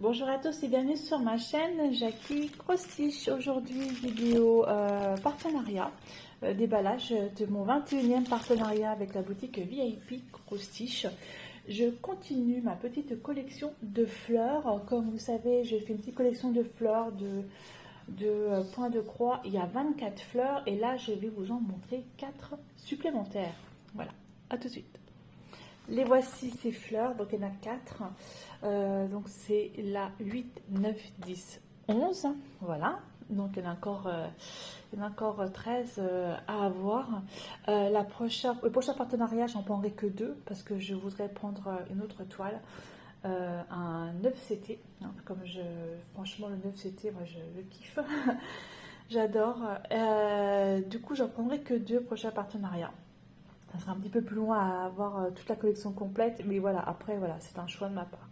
Bonjour à tous et bienvenue sur ma chaîne Jackie Crostiche. Aujourd'hui, vidéo partenariat, déballage de mon 21e partenariat avec la boutique VIP Crostiche. Je continue ma petite collection de fleurs. Comme vous savez, j'ai fait une petite collection de fleurs de points de croix. Il y a 24 fleurs et là, je vais vous en montrer 4 supplémentaires. Voilà, à tout de suite. Les voici ces fleurs, donc il y en a 4. Donc c'est la 8, 9, 10, 11. Voilà, donc il y en a encore 13 à avoir. Le prochain partenariat, j'en prendrai que 2 parce que je voudrais prendre une autre toile, un 9CT. Hein, franchement, le 9CT, moi je le kiffe. J'adore. Du coup, j'en prendrai que 2 prochains partenariats. Ça sera un petit peu plus loin à avoir toute la collection complète, mais voilà, après, voilà, c'est un choix de ma part.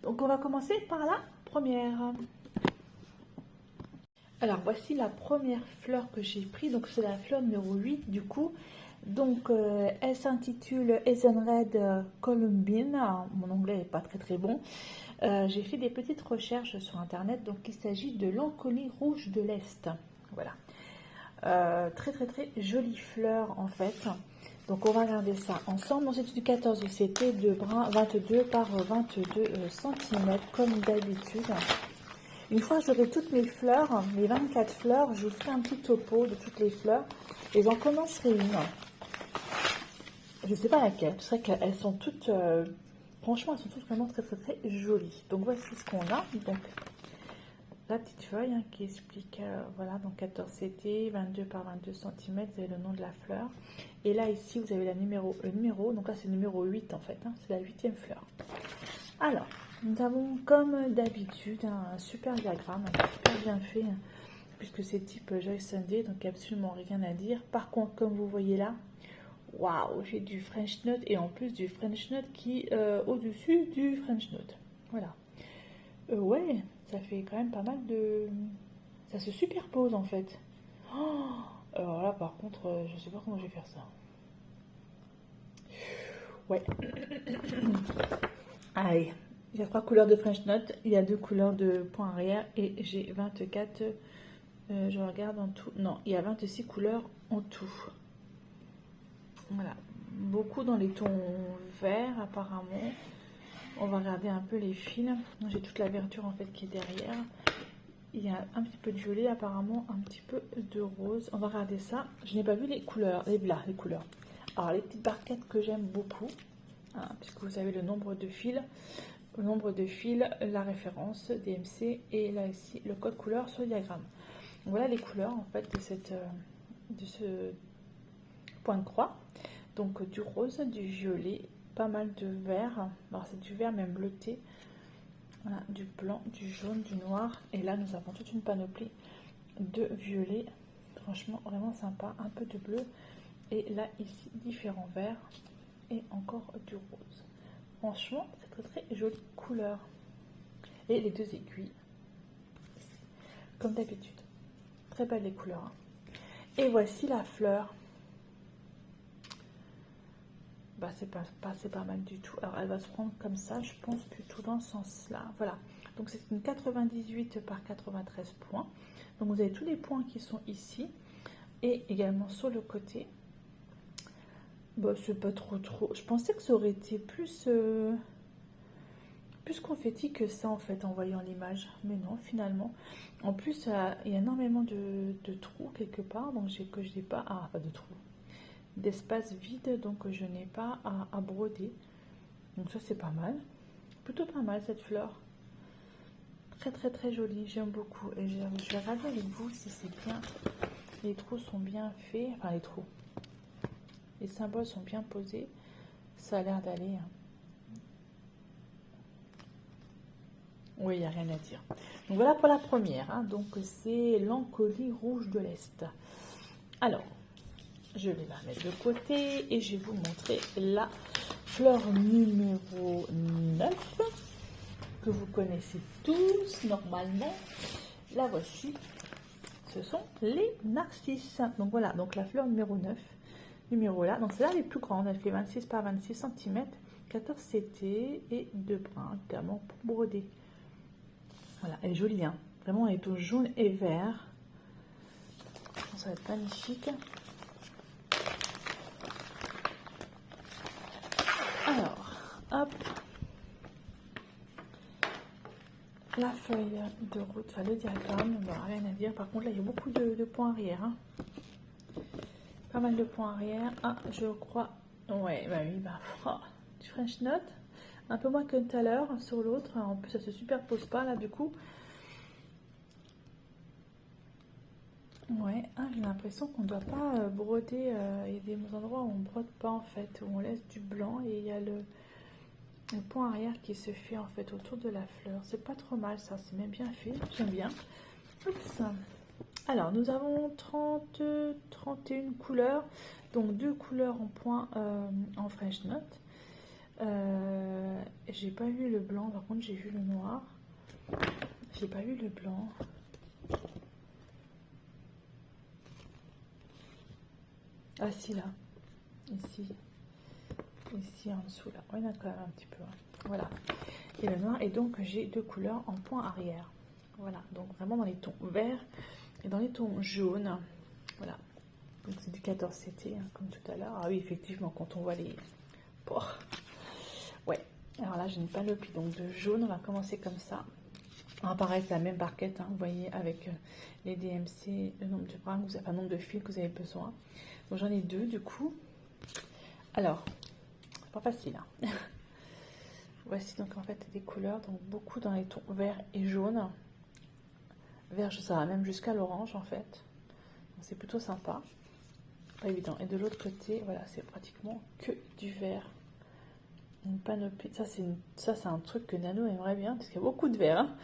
Donc, on va commencer par la première. Alors, voici la première fleur que j'ai prise. Donc, c'est la fleur numéro 8, du coup. Donc, elle s'intitule Ezenred Columbine. Alors, mon anglais n'est pas très très bon. J'ai fait des petites recherches sur Internet. Donc, il s'agit de l'Ancolie rouge de l'Est. Voilà. Très très très jolie fleur, en fait. Donc on va regarder ça ensemble. Donc c'est du 14 CT de brun 22 par 22 cm comme d'habitude. Une fois que j'aurai toutes mes fleurs, mes 24 fleurs, je vous ferai un petit topo de toutes les fleurs. Et j'en commencerai une. Je ne sais pas laquelle. C'est vrai qu'elles sont toutes, franchement, elles sont toutes vraiment très très très jolies. Donc voici ce qu'on a. Donc la petite feuille qui explique, voilà, donc 14 CT, 22 par 22 cm, vous avez le nom de la fleur. Et là, ici, vous avez le numéro, donc là, c'est le numéro 8 en fait, c'est la 8e fleur. Alors, nous avons comme d'habitude un super diagramme, super bien fait, puisque c'est type Joyce Sunday, donc absolument rien à dire. Par contre, comme vous voyez là, waouh, j'ai du French Note et en plus du French Note qui au-dessus du French Note. Voilà. Ouais, ça fait quand même pas mal de... Ça se superpose en fait. Oh, alors là par contre, je sais pas comment je vais faire ça. Ouais. Allez, il y a 3 couleurs de French Note, il y a 2 couleurs de point arrière et j'ai 24, je regarde en tout, non, il y a 26 couleurs en tout. Voilà, beaucoup dans les tons verts apparemment. On va regarder un peu les fils. J'ai toute la verdure en fait qui est derrière. Il y a un petit peu de violet, apparemment un petit peu de rose. On va regarder ça. Je n'ai pas vu les couleurs, les couleurs. Alors les petites barquettes que j'aime beaucoup, puisque vous avez le nombre de fils, la référence DMC et là ici le code couleur sur le diagramme. Voilà les couleurs en fait de ce point de croix. Donc du rose, du violet, pas mal de vert. Alors c'est du vert même bleuté. Voilà, du blanc, du jaune, du noir. Et là, nous avons toute une panoplie de violet. Franchement, vraiment sympa. Un peu de bleu. Et là, ici, différents verts. Et encore du rose. Franchement, très très très jolie couleur. Et les 2 aiguilles. Comme d'habitude. Très belles les couleurs. Et voici la fleur. Bah, c'est pas mal du tout. Alors elle va se prendre comme ça, je pense, plutôt dans ce sens là. Voilà, donc c'est une 98 par 93 points. Donc vous avez tous les points qui sont ici et également sur le côté. Bah, c'est pas trop, je pensais que ça aurait été plus confetti que ça en fait en voyant l'image, mais non, finalement. En plus il y a énormément de trous quelque part, donc je n'ai pas, pas de trous, d'espace vide, donc je n'ai pas à broder. Donc ça c'est pas mal, plutôt pas mal cette fleur, très très très jolie, j'aime beaucoup. Et je vais regarder avec vous si c'est bien, les trous sont bien faits, enfin les symboles sont bien posés, ça a l'air d'aller. Oui, il n'y a rien à dire. Donc voilà pour la première, donc c'est l'Ancolie rouge de l'Est. Alors je vais la mettre de côté et je vais vous montrer la fleur numéro 9 que vous connaissez tous normalement. La voici. Ce sont les narcisses. Donc voilà, donc la fleur numéro 9. Numéro là. Donc c'est là les plus grandes. Elle fait 26 par 26 cm, 14 CT et 2 brins également pour broder. Voilà, elle est jolie, hein. Vraiment, elle est au jaune et vert. Ça va être magnifique. Alors, hop. La feuille de route, enfin le diagramme, bon, rien à dire. Par contre, là, il y a beaucoup de points arrière. Hein. Pas mal de points arrière. Ah, je crois. Ouais, bah oui, bah. Oh, du French note. Un peu moins que tout à l'heure sur l'autre. En plus, ça se superpose pas là, du coup. Ouais, ah, j'ai l'impression qu'on ne doit pas broder. Il y a des endroits où on ne brode pas en fait, où on laisse du blanc et il y a le point arrière qui se fait en fait autour de la fleur. C'est pas trop mal ça, c'est même bien fait, j'aime bien. Oups. Alors, nous avons 31 couleurs, donc 2 couleurs en point en French note. J'ai pas vu le blanc, par contre j'ai vu le noir. J'ai pas vu le blanc. Ah si, là, ici en dessous là, on a quand même un petit peu, hein. Voilà, et le noir, et donc j'ai 2 couleurs en point arrière, voilà, donc vraiment dans les tons verts et dans les tons jaunes, voilà, donc c'est du 14 CT, hein, comme tout à l'heure. Ah oui, effectivement, quand on voit les ports, ouais, alors là j'ai une panoplie donc de jaune, on va commencer comme ça. Alors pareil, c'est la même barquette, hein, vous voyez, avec les DMC, le nombre de bras, enfin, le nombre de fils que vous avez besoin. Donc j'en ai 2 du coup. Alors, c'est pas facile. Hein. Voici donc en fait des couleurs, donc beaucoup dans les tons vert et jaune. Vert, ça va même jusqu'à l'orange en fait. C'est plutôt sympa. Pas évident. Et de l'autre côté, voilà, c'est pratiquement que du vert. Une panoplie. Ça, c'est un truc que Nano aimerait bien, parce qu'il y a beaucoup de vert. Hein.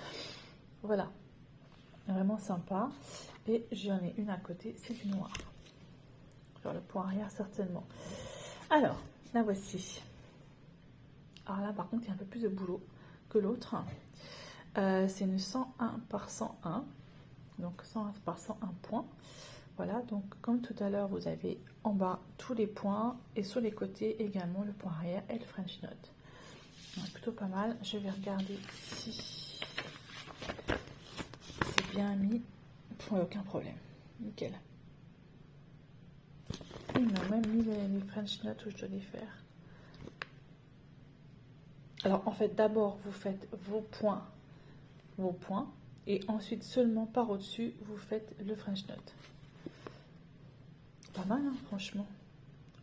Voilà. Vraiment sympa. Et j'en ai une à côté, c'est du noir. Sur le point arrière, certainement. Alors, la voici. Alors là, par contre, il y a un peu plus de boulot que l'autre. C'est une 101 par 101. Donc, 101 par 101 points. Voilà, donc comme tout à l'heure, vous avez en bas tous les points et sur les côtés également le point arrière et le French note. Donc, plutôt pas mal. Je vais regarder si c'est bien mis. Il n'y a aucun problème. Nickel. Ils m'ont même mis les French notes où je dois les faire. Alors en fait, d'abord vous faites vos points, et ensuite seulement par au-dessus, vous faites le French note. Pas mal, hein, franchement.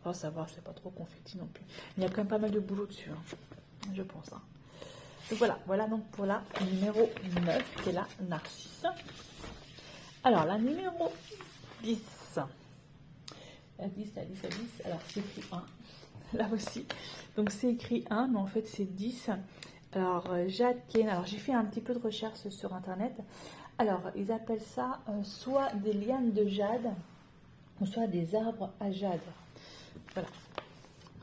Oh, ça va, c'est pas trop confetti non plus. Il y a quand même pas mal de boulot dessus, hein, je pense. Hein. Donc voilà donc pour la numéro 9, qui est la Narcisse. Alors, la numéro 10. La 10, alors c'est écrit 1. Là aussi. Donc c'est écrit 1, mais en fait c'est 10. Alors, Jade Kane, alors j'ai fait un petit peu de recherche sur internet. Alors, ils appellent ça soit des lianes de jade, ou soit des arbres à jade. Voilà.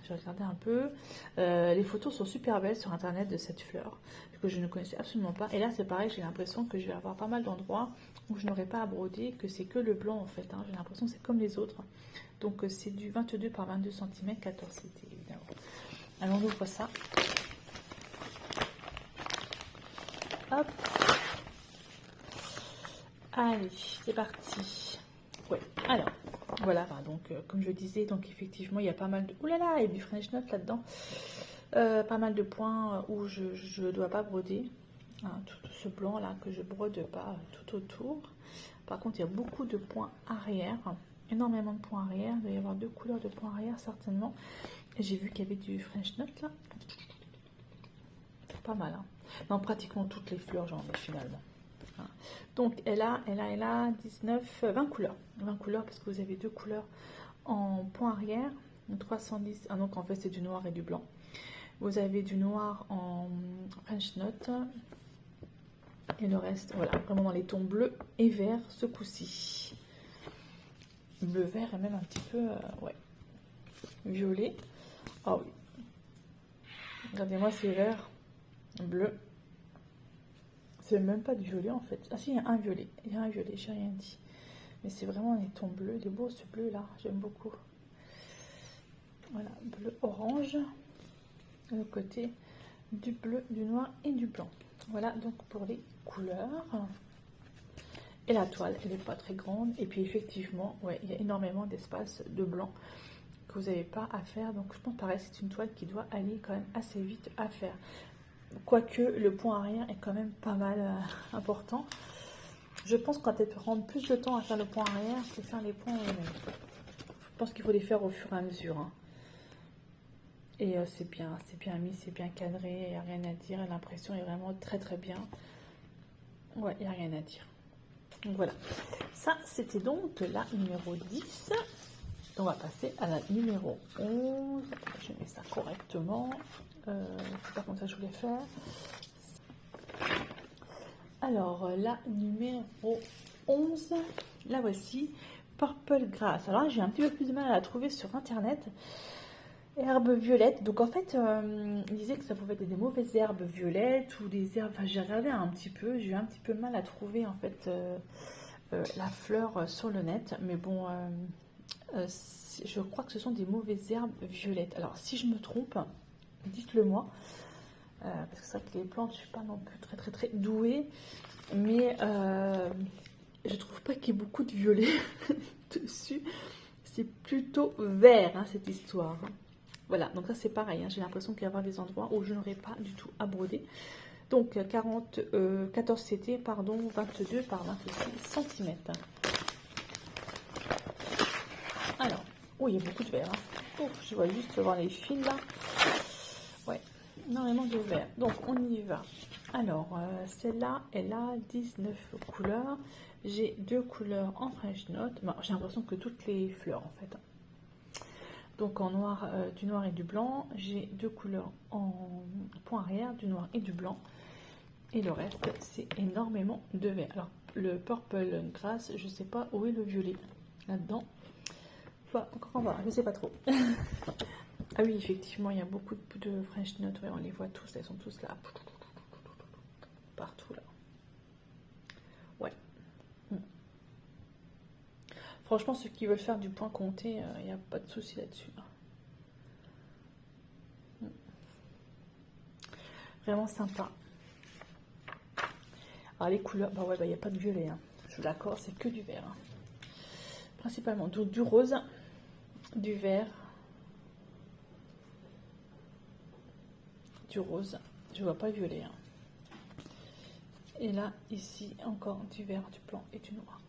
J'ai regardé un peu. Les photos sont super belles sur internet de cette fleur, que je ne connaissais absolument pas. Et là, c'est pareil, j'ai l'impression que je vais avoir pas mal d'endroits où je n'aurai pas à broder, que c'est que le blanc en fait. Hein. J'ai l'impression que c'est comme les autres. Donc, c'est du 22 par 22 cm, 14 CT évidemment. Alors, on ouvre ça. Hop. Allez, c'est parti. Ouais, alors, voilà, donc comme je disais, donc effectivement, il y a pas mal de... Ouh là là, il y a du French note là-dedans. Pas mal de points où je ne dois pas broder. Hein, tout ce blanc là que je brode pas tout autour. Par contre, il y a beaucoup de points arrière. Énormément de points arrière. Il doit y avoir 2 couleurs de points arrière certainement. J'ai vu qu'il y avait du French note là. C'est pas mal. Hein. Dans pratiquement toutes les fleurs, j'en ai finalement. Hein. Donc, elle a 20 couleurs. 20 couleurs parce que vous avez 2 couleurs en point arrière. 310. Ah, donc en fait, c'est du noir et du blanc. Vous avez du noir en French note. Et le reste, voilà, vraiment dans les tons bleus et verts ce coup-ci. Bleu, vert et même un petit peu, ouais, violet. Ah oui. Regardez-moi, c'est vert, bleu. C'est même pas du violet en fait. Ah si, il y a un violet. Il y a un violet, j'ai rien dit. Mais c'est vraiment les tons bleus. Il est beau ce bleu là, j'aime beaucoup. Voilà, bleu, orange. Le côté du bleu, du noir et du blanc. Voilà donc pour les couleurs. Et la toile, elle n'est pas très grande. Et puis effectivement, ouais, il y a énormément d'espace de blanc que vous n'avez pas à faire. Donc je pense pareil, c'est une toile qui doit aller quand même assez vite à faire. Quoique le point arrière est quand même pas mal important. Je pense qu'on va peut-être prendre plus de temps à faire le point arrière que faire les points eux-mêmes. Je pense qu'il faut les faire au fur et à mesure. Hein. Et c'est bien mis, c'est bien cadré, il n'y a rien à dire. L'impression est vraiment très très bien. Ouais, il n'y a rien à dire. Donc voilà, ça c'était donc la numéro 10. On va passer à la numéro 11. Je mets ça correctement. C'est pas comme ça que je voulais faire. Alors, la numéro 11, la voici, Purple Grass. Alors, j'ai un petit peu plus de mal à la trouver sur internet. Herbes violettes. Donc, en fait, il disait que ça pouvait être des mauvaises herbes violettes ou des herbes. Enfin, j'ai regardé un petit peu. J'ai eu un petit peu mal à trouver, en fait, la fleur sur le net. Mais bon, je crois que ce sont des mauvaises herbes violettes. Alors, si je me trompe, dites-le moi. Parce que c'est vrai que les plantes, je ne suis pas non plus très douée. Mais je trouve pas qu'il y ait beaucoup de violet dessus. C'est plutôt vert, hein, cette histoire. Voilà, donc ça c'est pareil. Hein, j'ai l'impression qu'il va y avoir des endroits où je n'aurai pas du tout à broder. Donc 14 CT, pardon, 22 par 26 cm. Alors, oh, il y a beaucoup de vert. Hein. Oh, je vois juste voir les fils là. Ouais, énormément de vert. Donc on y va. Alors, celle-là, elle a 19 couleurs. J'ai 2 couleurs en French Note. Bon, j'ai l'impression que toutes les fleurs, en fait. Donc, en noir, du noir et du blanc. J'ai 2 couleurs en point arrière, du noir et du blanc. Et le reste, c'est énormément de vert. Alors, le Purple Grass, je ne sais pas où est le violet là-dedans. Enfin, encore on va, je ne sais pas trop. Ah oui, effectivement, il y a beaucoup de French Note. Ouais, on les voit tous, elles sont tous là. Partout là. Ouais. Franchement, ceux qui veulent faire du point compté, il n'y a pas de souci là-dessus. Vraiment sympa. Alors les couleurs, bah ouais, il n'y a pas de violet. Hein. Je suis d'accord, c'est que du vert. Hein. Principalement donc, du rose, du vert, du rose. Je vois pas le violet. Hein. Et là, ici, encore du vert, du blanc et du noir.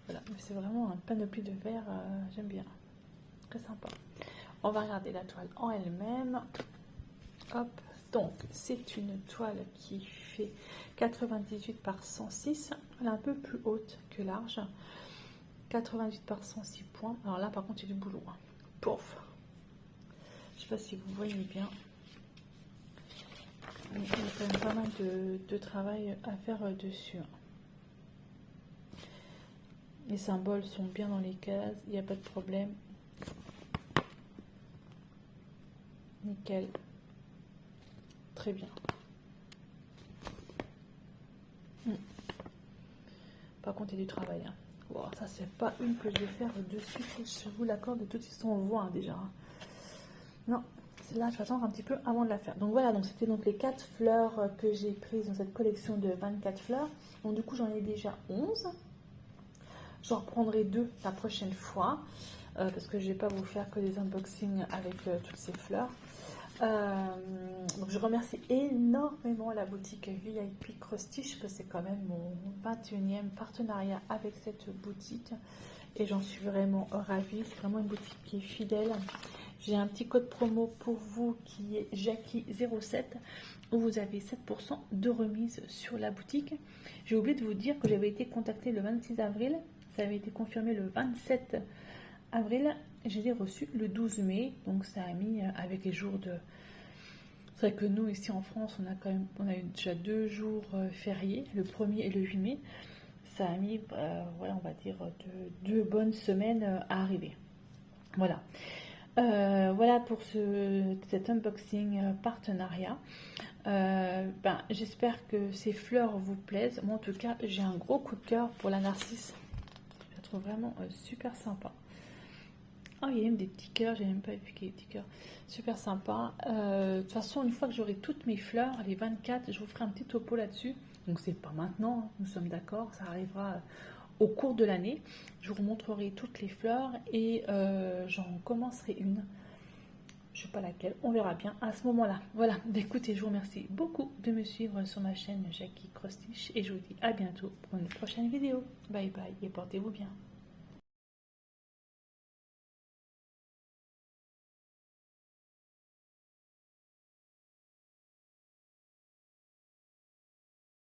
Voilà, mais c'est vraiment un panoplie de vert, j'aime bien. Très sympa. On va regarder la toile en elle-même. Hop, donc c'est une toile qui fait 98 par 106. Elle est un peu plus haute que large. 88 par 106 points. Alors là, par contre, il y a du boulot. Hein. Pouf. Je ne sais pas si vous voyez bien. Il y a quand même pas mal de travail à faire dessus. Les symboles sont bien dans les cases, il n'y a pas de problème. Nickel. Très bien. Par contre, il y a du travail. Hein. Wow, ça, c'est pas une que je vais faire de suite. Je vous l'accorde, de toute façon, on voit hein, déjà. Non, celle-là, je vais attendre un petit peu avant de la faire. Donc voilà, donc c'était donc les 4 fleurs que j'ai prises dans cette collection de 24 fleurs. Donc du coup, j'en ai déjà 11. J'en reprendrai 2 la prochaine fois. Parce que je ne vais pas vous faire que des unboxings avec toutes ces fleurs. Donc je remercie énormément la boutique VIP Cross Stitch, que c'est quand même mon 21e partenariat avec cette boutique et j'en suis vraiment ravie. C'est vraiment une boutique qui est fidèle. J'ai un petit code promo pour vous qui est Jackie07 où vous avez 7% de remise sur la boutique. J'ai oublié de vous dire que j'avais été contactée le 26 avril, ça avait été confirmé le 27 avril, je l'ai reçu le 12 mai, donc ça a mis avec les jours de... C'est vrai que nous, ici en France, on a eu déjà 2 jours fériés, le 1er et le 8 mai. Ça a mis, voilà, on va dire, 2 bonnes semaines à arriver. Voilà. Voilà pour cet unboxing partenariat. J'espère que ces fleurs vous plaisent. Moi, en tout cas, j'ai un gros coup de cœur pour la narcisse. Je la trouve vraiment super sympa. Ah, il y a même des petits cœurs, j'ai même pas vu qu'il y ait des petits cœurs. Super sympa. De toute façon, une fois que j'aurai toutes mes fleurs, les 24, je vous ferai un petit topo là-dessus. Donc c'est pas maintenant, hein, nous sommes d'accord, ça arrivera au cours de l'année. Je vous montrerai toutes les fleurs et j'en commencerai une. Je ne sais pas laquelle, on verra bien à ce moment-là. Voilà, écoutez, je vous remercie beaucoup de me suivre sur ma chaîne Jackie Crostiche et je vous dis à bientôt pour une prochaine vidéo. Bye bye et portez-vous bien.